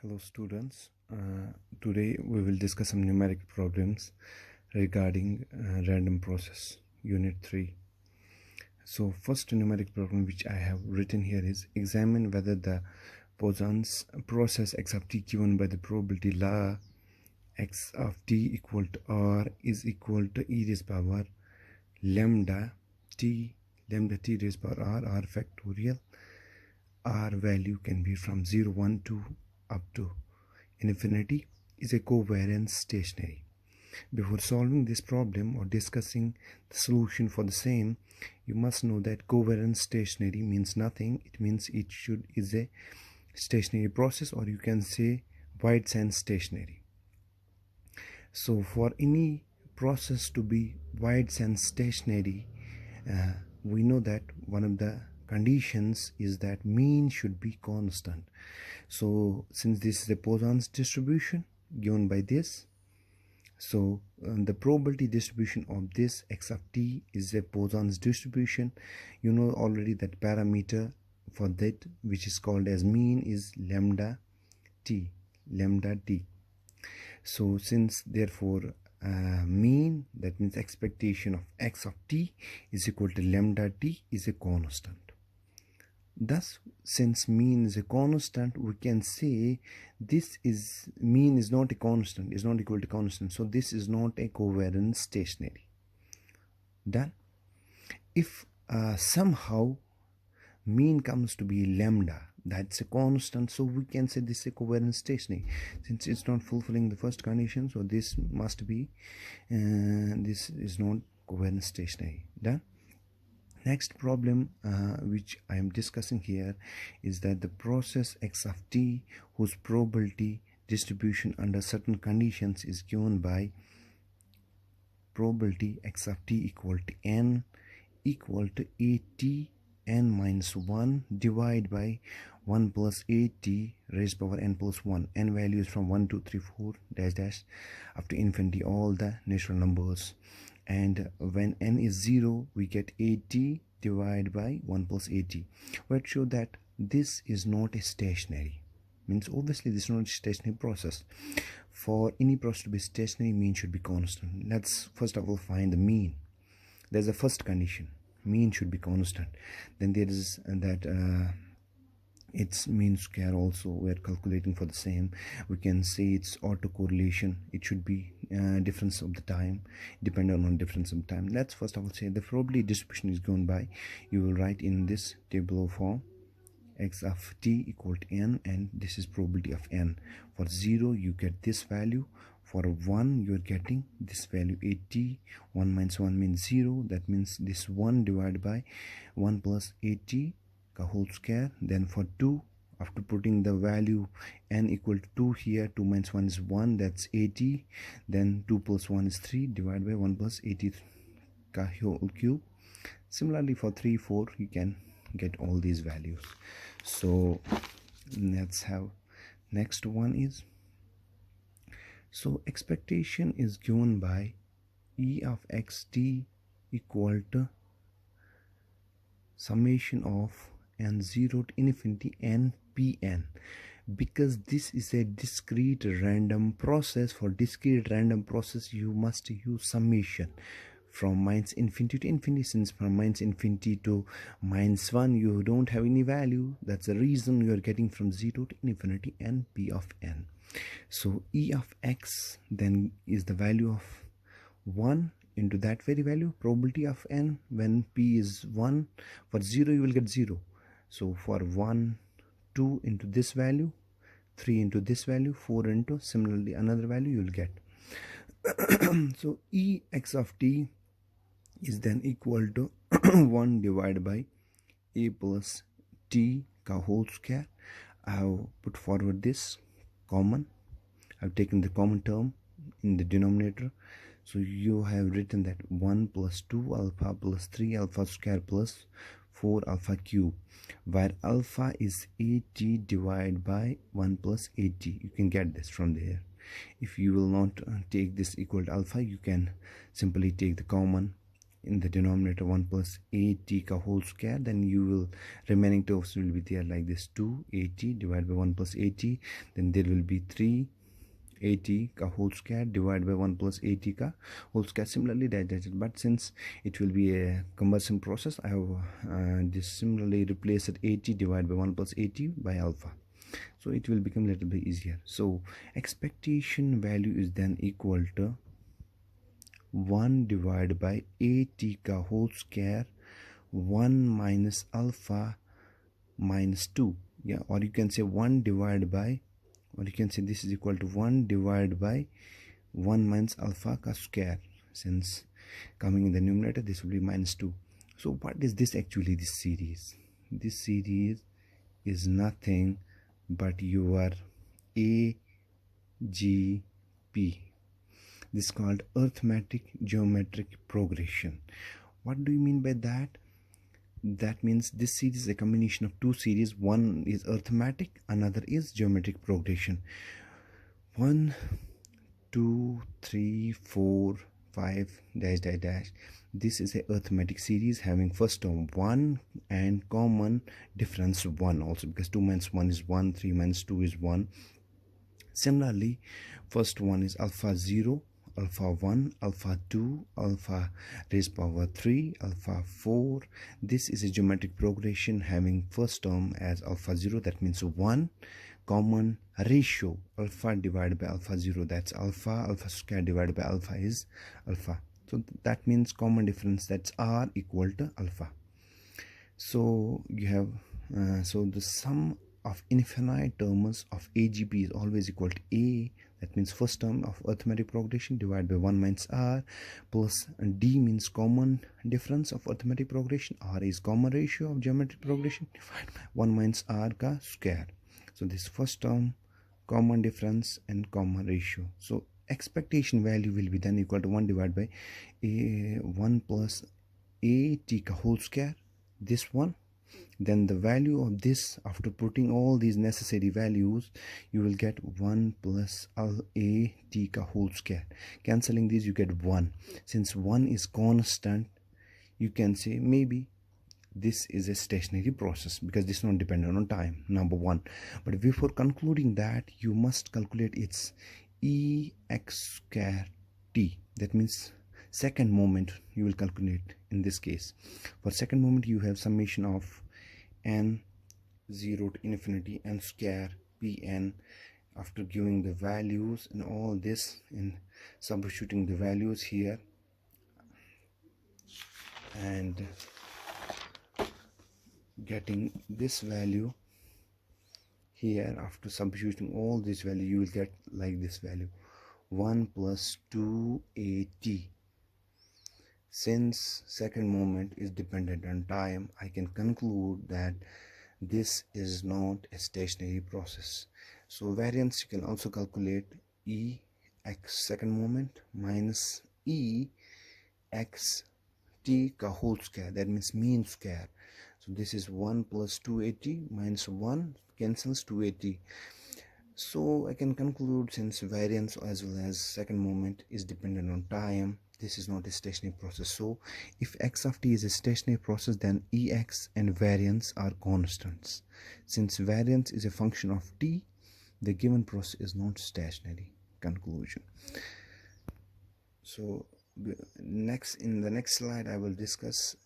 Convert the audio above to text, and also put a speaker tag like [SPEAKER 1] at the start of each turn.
[SPEAKER 1] Hello students, today we will discuss some numerical problems regarding random process unit 3. So first numerical problem which I have written here is examine whether the Poisson's process x of t given by the probability law x of t equal to r is equal to e raised power lambda t raised power r factorial. R value can be from 0 1 2 up to infinity is a covariant stationary. Before solving this problem or discussing the solution for the same, you must know that covariant stationary means nothing. It means it is a stationary process, or you can say wide sense stationary. So for any process to be wide sense stationary, we know that one of the conditions is that mean should be constant. So since this is a Poisson's distribution given by this, so the probability distribution of this x of t is a Poisson's distribution. You know already that parameter for that, which is called as mean, is lambda t. So since therefore mean, that means expectation of x of t is equal to lambda t, is a constant. Thus, since mean is a constant, we can say this is mean is not a constant, is not equal to constant. So this is not a covariant stationary. Done. If somehow mean comes to be lambda, that's a constant, so we can say this is a covariant stationary. Since it's not fulfilling the first condition, so this must be this is not covariant stationary. Done. Next problem which I am discussing here is that the process x of t whose probability distribution under certain conditions is given by probability x of t equal to n equal to at n minus 1 divided by 1 plus at raised power n plus 1. N values from 1 2 3 4 dash dash up to infinity, all the natural numbers. And when n is 0, we get at divided by 1 plus at. Let's show that this is not a stationary. Means obviously this is not a stationary process. For any process to be stationary, mean should be constant. Let's first of all find the mean. There's a first condition. Mean should be constant. Then there is that its mean square also we are calculating for the same. We can say it's autocorrelation. It should be difference of the time, dependent on difference of time. Let's first of all say the probability distribution is given by, you will write in this table form, x of t equal to n, and this is probability of n. For 0 you get this value. For 1 you are getting this value 80. 1 minus 1 means 0. That means this 1 divided by 1 plus 80 whole square. Then for 2, after putting the value n equal to 2 here, 2 minus 1 is 1, that's 80. Then 2 plus 1 is 3 divided by 1 plus 80 whole cube. Similarly for 3 4 you can get all these values. So let's have next one is, so expectation is given by e of xt equal to summation of n0 to infinity n pn. Because this is a discrete random process, for discrete random process you must use summation from minus infinity to infinity. Since from minus infinity to minus 1 you don't have any value, that's the reason you are getting from 0 to infinity n p of n. So e of x then is the value of 1 into that very value, probability of n when p is 1. For 0 you will get 0. So for 1 2 into this value, 3 into this value, 4 into similarly another value you will get. So e x of t is then equal to 1 divided by a plus t whole square. I have put forward this common. I've taken the common term in the denominator. So you have written that 1 plus 2 alpha plus 3 alpha square plus 4 alpha cube, where alpha is at divided by 1 plus at. You can get this from there. If you will not take this equal to alpha, you can simply take the common in the denominator 1 plus at ka whole square, then you will remaining terms will be there like this, 2at divided by 1 plus at, then there will be 3at ka whole square divided by 1 plus at ka whole square. Similarly that, but since it will be a cumbersome process, I have just similarly replaced at divided by 1 plus at by alpha, so it will become a little bit easier. So expectation value is then equal to 1 divided by at ka whole square 1 minus alpha minus 2, yeah, or you can say 1 divided by, or you can say this is equal to 1 divided by 1 minus alpha ka square. Since coming in the numerator, this will be minus 2. So what is this actually, this series? This series is nothing but your AGP. This is called arithmetic geometric progression. What do you mean by that? That means this series is a combination of two series. One is arithmetic, another is geometric progression. 1 2 3 4 5 dash dash dash. This is a arithmetic series having first term 1 and common difference 1 also, because 2 minus 1 is 1, 3 minus 2 is 1. Similarly, first one is alpha 0, alpha 1, alpha 2, alpha raised power 3, alpha 4. This is a geometric progression having first term as alpha 0, that means 1, common ratio alpha divided by alpha 0, that's alpha, alpha square divided by alpha is alpha. So that means common difference, that's r equal to alpha. So you have so the sum of infinite terms of AGP is always equal to A, that means first term of arithmetic progression divided by 1 minus r, plus D means common difference of arithmetic progression, R is common ratio of geometric progression divided by 1 minus r ka square. So this first term, common difference and common ratio. So expectation value will be then equal to 1 divided by 1 plus at ka whole square, this one. Then the value of this, after putting all these necessary values, you will get 1 plus at ka whole square. Cancelling these, you get 1. Since 1 is constant, you can say maybe this is a stationary process because this is not dependent on time, number 1. But before concluding that, you must calculate its ex square t. That means second moment you will calculate in this case. For second moment, you have summation of n 0 to infinity n square pn. After giving the values and all this and substituting the values here and getting this value here, after substituting all this value, you will get like this value, 1 plus 2at. Since second moment is dependent on time, I can conclude that this is not a stationary process. So variance, you can also calculate ex second moment minus ex t ka whole square, that means mean square. So this is 1 plus 280 minus 1 cancels 280. So I can conclude, since variance as well as second moment is dependent on time, this is not a stationary process. So if x of t is a stationary process, then ex and variance are constants. Since variance is a function of t, the given process is not stationary. Conclusion. So in the next slide I will discuss